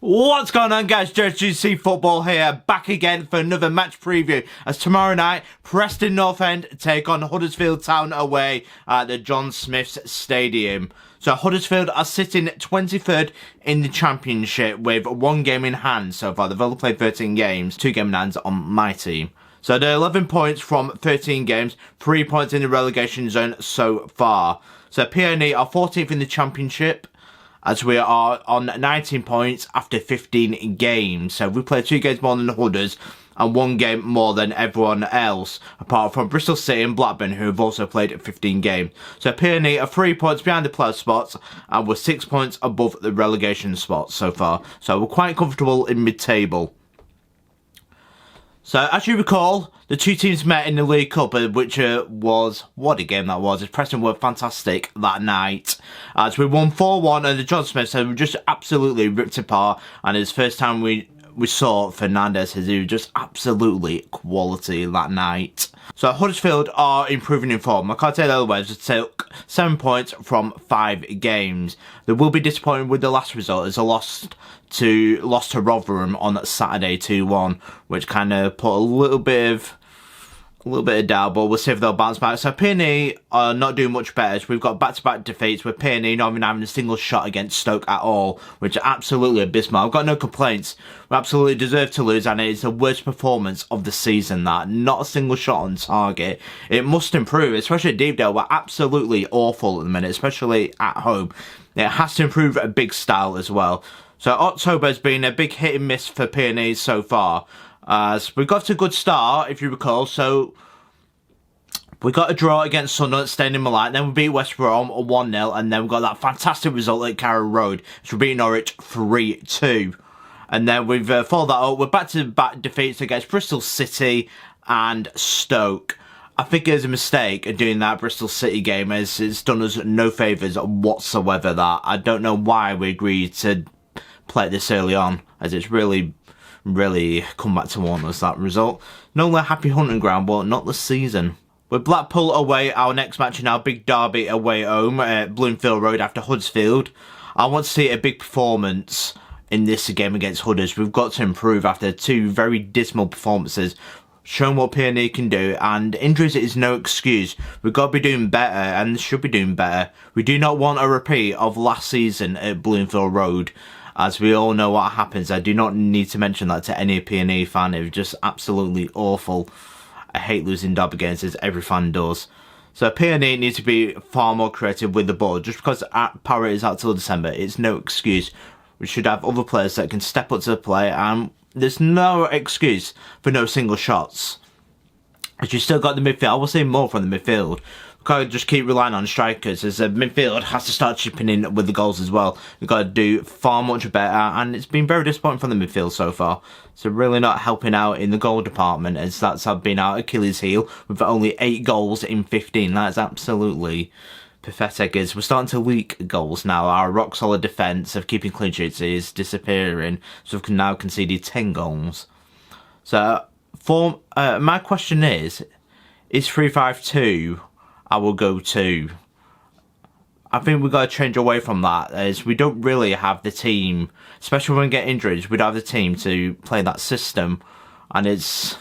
What's going on, guys? JSGC Football here, back again for another match preview, as tomorrow night Preston North End take on Huddersfield Town away at the John Smith's Stadium. So Huddersfield are sitting 23rd in the Championship with one game in hand so far. They've only played 13 games, 2 game in hands on my team. So they're 11 points from 13 games, 3 points in the relegation zone so far. So PNE are 14th in the Championship, as we are on 19 points after 15 games. So we played 2 games more than the Hudders and 1 game more than everyone else, apart from Bristol City and Blackburn, who have also played 15 games. So PNE are 3 points behind the playoff spots, and we're 6 points above the relegation spots so far. So we're quite comfortable in mid-table. So, as you recall, the 2 teams met in the League Cup, which was, what a game that was. Preston were fantastic that night, as we won 4-1, and the John Smith, so we just absolutely ripped apart, and it's the first time we saw Fernandez, who was just absolutely quality that night. So Huddersfield are improving in form. I can't tell you otherwise. They took 7 points from 5 games. They will be disappointed with the last result, as they lost to Rotherham on Saturday 2-1, which kind of put a little bit of doubt, but we'll see if they'll bounce back. So PNE are not doing much better. We've got back-to-back defeats with PNE not even having a single shot against Stoke at all, which are absolutely abysmal. I've got no complaints. We absolutely deserve to lose, and it is the worst performance of the season. That not a single shot on target. It must improve, especially at Deepdale. We're absolutely awful at the minute, especially at home. It has to improve at a big style as well. So October has been a big hit and miss for PNE so far. As we got a good start, if you recall, so we got a draw against Sunderland, staying in Milan, then we beat West Brom 1-0, and then we got that fantastic result at Carrow Road, so we beat Norwich 3-2. And then we've followed that up with back-to-back defeats against Bristol City and Stoke. I think it was a mistake doing that Bristol City game, as it's done us no favours whatsoever. That I don't know why we agreed to play this early on, as it's really come back to warn us, that result. No only a happy hunting ground, but not the season. With Blackpool away, our next match in our big derby away home at Bloomfield Road after Huddersfield. I want to see a big performance in this game against Hudders. We've got to improve after 2 very dismal performances, showing what PNE can do, and injuries is no excuse. We've got to be doing better, and should be doing better. We do not want a repeat of last season at Bloomfield Road, as we all know what happens. I do not need to mention that to any PNE fan. It was just absolutely awful. I hate losing derby games, as every fan does. So PNE needs to be far more creative with the ball. Just because power is out till December, it's no excuse. We should have other players that can step up to the play, and there's no excuse for no single shots. As you still got the midfield, I will say more from the midfield. We can't just keep relying on strikers, as the midfield has to start chipping in with the goals as well. We've got to do far much better, and it's been very disappointing from the midfield so far. So really not helping out in the goal department, as that's been our Achilles heel with only 8 goals in 15. That's absolutely pathetic, as we're starting to leak goals now. Our rock solid defence of keeping clean sheets is disappearing, so we've now conceded 10 goals. So my question is 3-5-2 our go-to? I think we've got to change away from that, as we don't really have the team, especially when we get injuries, we don't have the team to play that system, and it's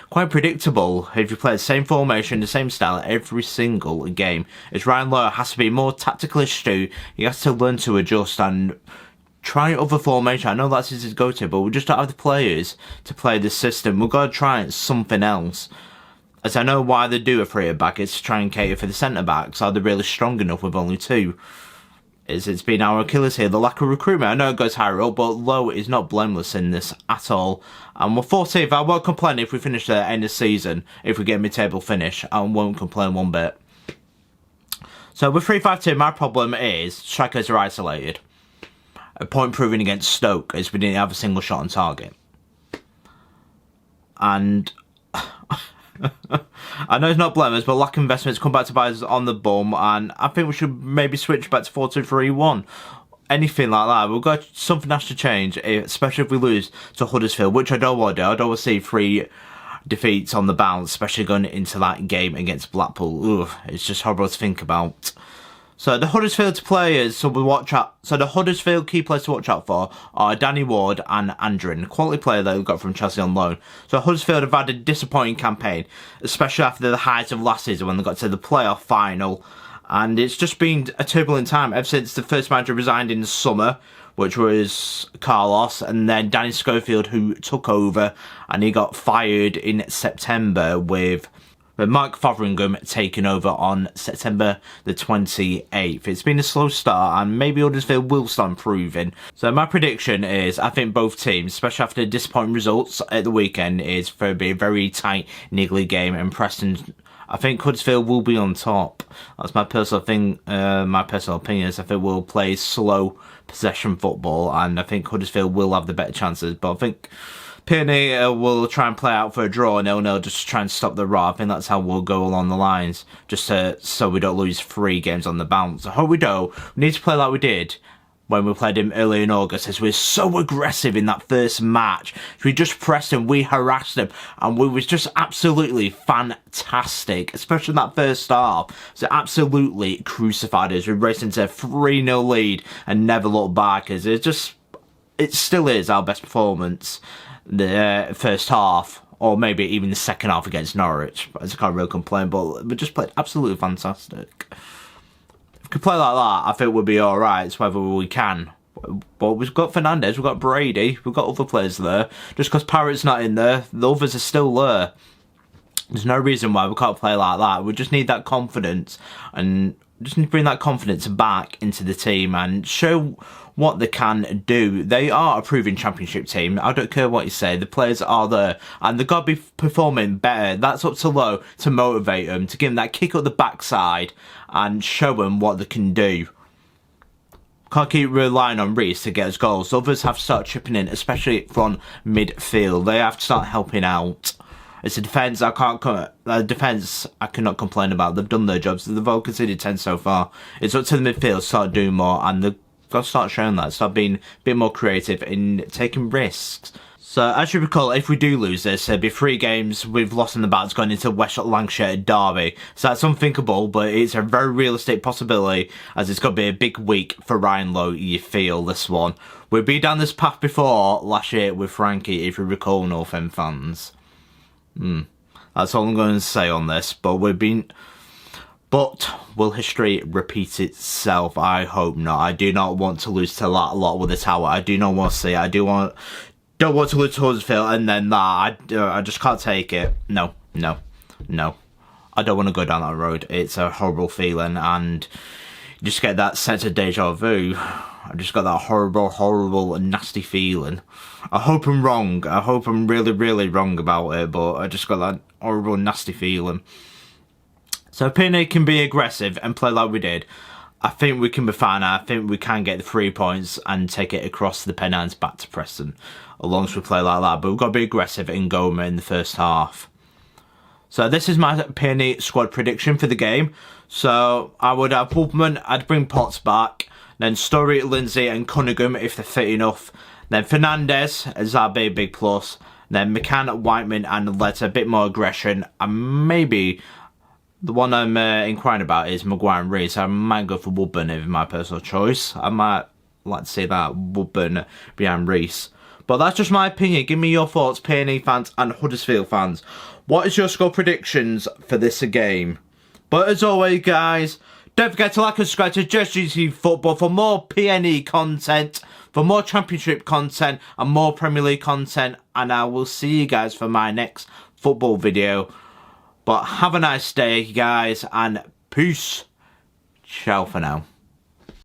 quite predictable if you play the same formation, the same style every single game. As Ryan Lowe has to be more tactically astute, he has to learn to adjust and try other formation. I know that's his go-to, but we just don't have the players to play this system. We've got to try something else. As I know why they do a 3 at back, it's to try and cater for the centre-backs. Are they really strong enough with only 2? It's been our Achilles here, the lack of recruitment. I know it goes higher up, but Lowe is not blameless in this at all. And we're 14th. I won't complain if we finish the end of the season, if we get a mid-table finish. I won't complain one bit. So with 3-5-2, my problem is strikers are isolated. A point proven against Stoke is we didn't have a single shot on target. And I know it's not blameless, but lack of investments come back to bite us on the bum, and I think we should maybe switch back to 4-2-3-1. Anything like that. We've got something has to change, especially if we lose to Huddersfield, which I don't want to do. I don't want to see 3 defeats on the bounce, especially going into that game against Blackpool. Ugh, it's just horrible to think about. So the Huddersfield players to watch out. So the Huddersfield key players to watch out for are Danny Ward and Andrin, quality player that we got from Chelsea on loan. So Huddersfield have had a disappointing campaign, especially after the heights of last season when they got to the playoff final, and it's just been a turbulent time ever since the first manager resigned in the summer, which was Carlos, and then Danny Schofield, who took over, and he got fired in September with Mark Fotheringham taking over on September the 28th. It's been a slow start, and maybe Huddersfield will start improving. So my prediction is, I think both teams, especially after disappointing results at the weekend, is for it to be a very tight, niggly game, and Preston, I think Huddersfield will be on top. That's my personal thing. My personal opinion is I think we'll play slow possession football, and I think Huddersfield will have the better chances. But I think PNE will try and play out for a draw, and 0-0 just to try and stop the rot. I think that's how we'll go along the lines, just so we don't lose 3 games on the bounce. I hope we don't. We need to play like we did when we played him early in August, as we were so aggressive in that first match. We just pressed him, we harassed him, and we was just absolutely fantastic, especially in that first half. So absolutely crucified us. We raced into a 3-0 lead and never looked back. As it still is our best performance the first half, or maybe even the second half against Norwich. I can't really complain, but we just played absolutely fantastic. If we could play like that, I think we'll be alright. It's whether we can. But we've got Fernandez, we've got Brady, we've got other players there. Just because Parrott's not in there, the others are still there. There's no reason why we can't play like that. We just need that confidence, and just need to bring that confidence back into the team and show what they can do. They are a proven championship team. I don't care what you say. The players are there, and they've got to be performing better. That's up to Lowe to motivate them, to give them that kick up the backside and show them what they can do. Can't keep relying on Reece to get us goals. Others have to start chipping in, especially from midfield. They have to start helping out. It's a defence I cannot complain about. They've done their jobs. They've all conceded 10 so far. It's up to the midfield to start doing more, and they've got to start showing that. Start being a bit more creative in taking risks. So, as you recall, if we do lose this, there'll be 3 games we've lost in the battles going into West Lancashire Derby. So that's unthinkable, but it's a very realistic possibility, as it's going to be a big week for Ryan Lowe, you feel, this one. We've been down this path before last year with Frankie, if you recall, North End fans. That's all I'm going to say on this, but will history repeat itself? I hope not. I do not want to lose to a lot with the tower. I do not want to see it. I don't want to lose to Huddersfield and then that. I just can't take it. No. I don't want to go down that road. It's a horrible feeling, and you just get that sense of deja vu. I just got that horrible, nasty feeling. I hope I'm wrong. I hope I'm really wrong about it, but I just got that horrible, nasty feeling. So PNE can be aggressive and play like we did. I think we can be fine. I think we can get the 3 points and take it across the Pennines back to Preston, as long as we play like that. But we've got to be aggressive in Goma in the first half. So this is my PNE squad prediction for the game. So I would have Wolfman, I'd bring Potts back, then Story, Lindsay and Cunningham if they're fit enough. Then Fernandez as our big plus. Then McCann, Whiteman and Letta, a bit more aggression. And maybe the one I'm inquiring about is Maguire and Reece. I might go for Woodburn if my personal choice. I might like to see that, Woodburn behind Reece. But that's just my opinion. Give me your thoughts, PNE fans and Huddersfield fans. What is your score predictions for this game? But as always, guys, don't forget to like and subscribe to JSGC Football for more PNE content, for more Championship content and more Premier League content. And I will see you guys for my next football video. But have a nice day, guys, and peace. Ciao for now.